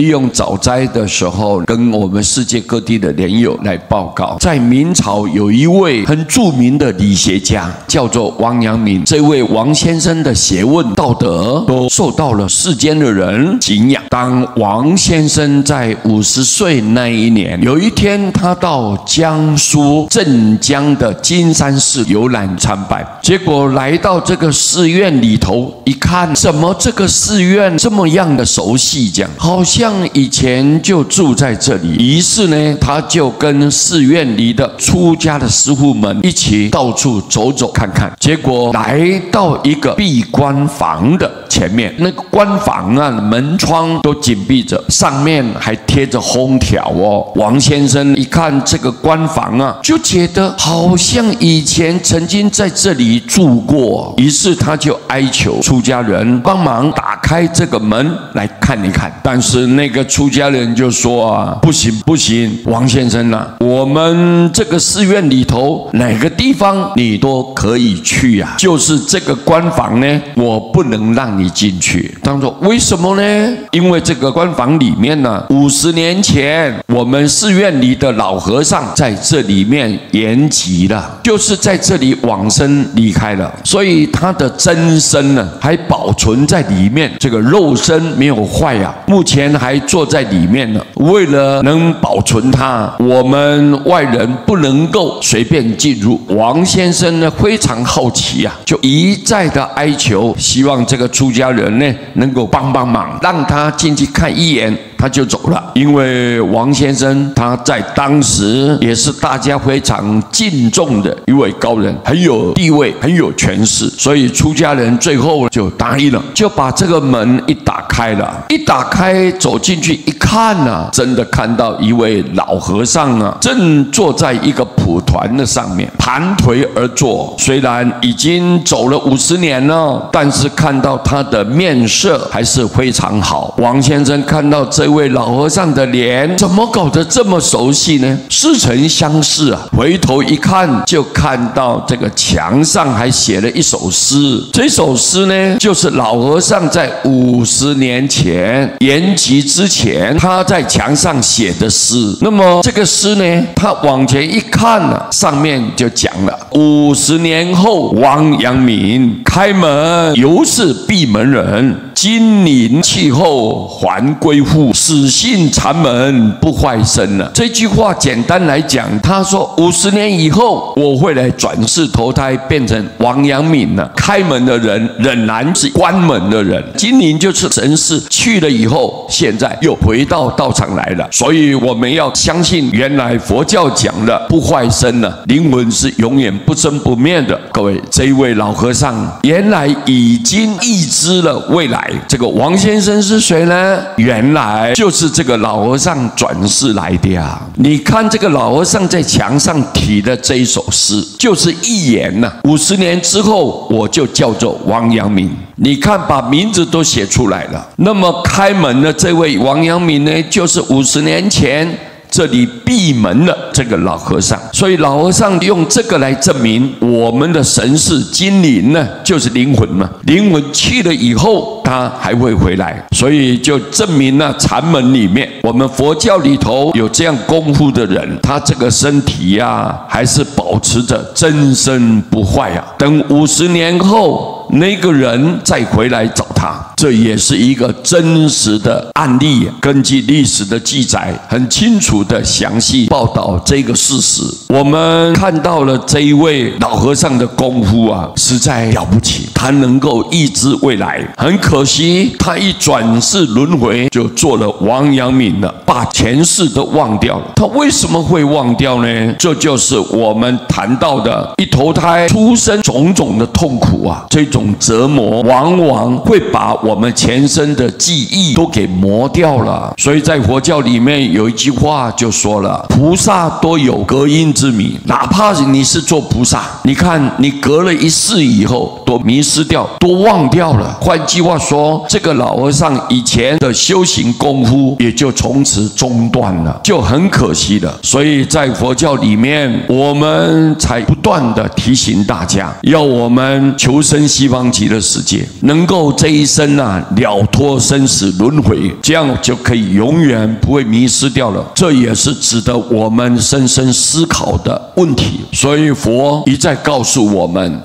利用早斋的时候，跟我们世界各地的莲友来报告，在明朝有一位很著名的理学家，叫做王阳明。这位王先生的学问、道德都受到了世间的人敬仰。当王先生在50岁那一年，有一天他到江苏镇江的金山寺游览参拜，结果来到这个寺院里头一看，怎么这个寺院这么样的熟悉，这样好像以前就住在这里。于是呢，他就跟寺院里的出家的师父们一起到处走走看看，结果来到一个闭关房的前面，那个关房啊，门窗都紧闭着，上面还贴着封条哦。王先生一看这个关房啊，就觉得好像以前曾经在这里住过，于是他就哀求出家人帮忙打开这个门来看一看。但是那个出家人就说啊，不行不行，王先生啊，我们这个寺院里头哪个地方你都可以去啊，就是这个关房呢，我不能让你进去。他说为什么呢？因为这个关房里面呢，50年前我们寺院里的老和尚在这里面圆寂了，就是在这里往生离开了，所以他的真身呢还保存在里面，这个肉身没有坏啊，目前还坐在里面呢。为了能保存它，我们外人不能够随便进入。王先生呢非常好奇啊，就一再的哀求，希望这个出家人呢能够帮忙，让他进去看一眼。他就走了，因为王先生他在当时也是大家非常敬重的一位高人，很有地位，很有权势，所以出家人最后就答应了，就把这个门一打开了。一打开走进去一看啊，真的看到一位老和尚啊，正坐在一个蒲团的上面，盘腿而坐。虽然已经走了50年了，但是看到他的面色还是非常好。王先生看到这位老和尚的脸怎么搞得这么熟悉呢？似曾相识啊！回头一看，就看到这个墙上还写了一首诗。这首诗呢，就是老和尚在50年前圆寂之前，他在墙上写的诗。那么这个诗呢，他往前一看啊，上面就讲了：50年后，王阳明开门，犹是闭门人。金陵气候还归复，死性禅门不坏身了。这句话简单来讲，他说50年以后我会来转世投胎，变成王阳明了。开门的人仍然是关门的人，金陵就是神寺，去了以后，现在又回到道场来了。所以我们要相信，原来佛教讲的不坏身了，灵魂是永远不生不灭的。各位，这一位老和尚原来已经预知了未来。这个王先生是谁呢？原来就是这个老和尚转世来的呀。你看这个老和尚在墙上题的这一首诗，就是预言呐，50年之后我就叫做王阳明。你看，把名字都写出来了。那么开门的这位王阳明呢，就是50年前这里闭门的这个老和尚。所以老和尚用这个来证明我们的神识金灵呢，就是灵魂嘛。灵魂去了以后，他还会回来，所以就证明了禅门里面，我们佛教里头有这样功夫的人，他这个身体呀，还是保持着真身不坏啊。等50年后，那个人再回来找他，这也是一个真实的案例。根据历史的记载，很清楚的详细报道这个事实。我们看到了这一位老和尚的功夫啊，实在了不起，他能够预知未来。很可惜，他一转世轮回就做了王阳明了，把前世都忘掉了。他为什么会忘掉呢？这就是我们谈到的一投胎出生种种的痛苦啊，这种折磨往往会把我们前生的记忆都给磨掉了。所以在佛教里面有一句话就说了，菩萨都有隔音之谜。哪怕你是做菩萨，你看你隔了一世以后都迷失掉，都忘掉了。换句话说，这个老和尚以前的修行功夫也就从此此中断了，就很可惜了。所以在佛教里面，我们才不断的提醒大家，要我们求生西方极乐世界，能够这一生了脱生死轮回，这样就可以永远不会迷失掉了。这也是值得我们深深思考的问题。所以佛一再告诉我们，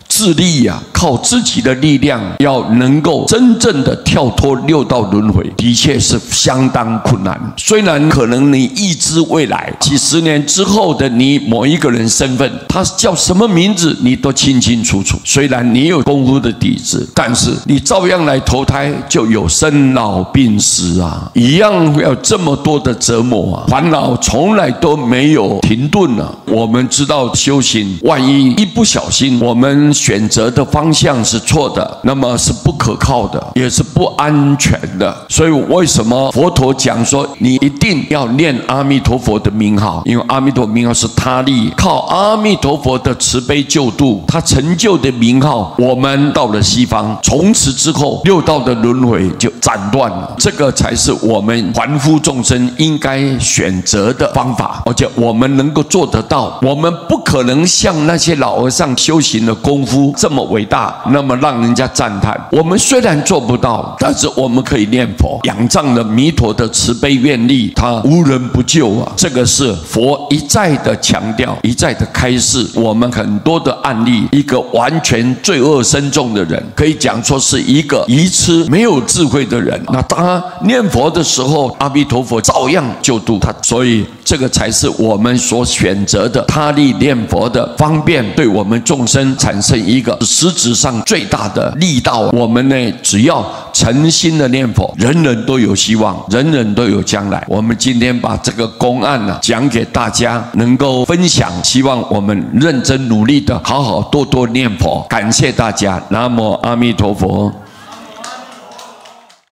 自力靠自己的力量要能够真正的跳脱六道轮回，的确是相当困难。虽然可能你预知未来几十年之后的你某一个人身份，他叫什么名字你都清清楚楚，虽然你有功夫的底子，但是你照样来投胎，就有生老病死一样要这么多的折磨烦恼从来都没有停顿我们知道修行，万一一不小心我们选择的方向是错的，那么是不可靠的，也是不安全的。所以为什么佛陀讲说你一定要念阿弥陀佛的名号？因为阿弥陀佛名号是他力，靠阿弥陀佛的慈悲救度，他成就的名号，我们到了西方，从此之后六道的轮回就斩断了。这个才是我们凡夫众生应该选择的方法，而且我们能够做得到。我们不可能像那些老和尚修行的功夫这么伟大，那么让人家赞叹。我们虽然做不到，但是我们可以念佛，仰仗了弥陀的慈悲愿力，他无人不救这个是佛一再的强调，一再的开示我们很多的案例。一个完全罪恶深重的人，可以讲说是一个愚痴没有智慧的人，那他念佛的时候，阿弥陀佛照样救度他。所以这个才是我们所选择的他力念佛的方便，对我们众生产生一个实质上最大的力道。我们呢，只要诚心的念佛，人人都有希望，人人都有将来。我们今天把这个公案讲给大家，能够分享，希望我们认真努力的好好多多念佛。感谢大家，南无阿弥陀佛。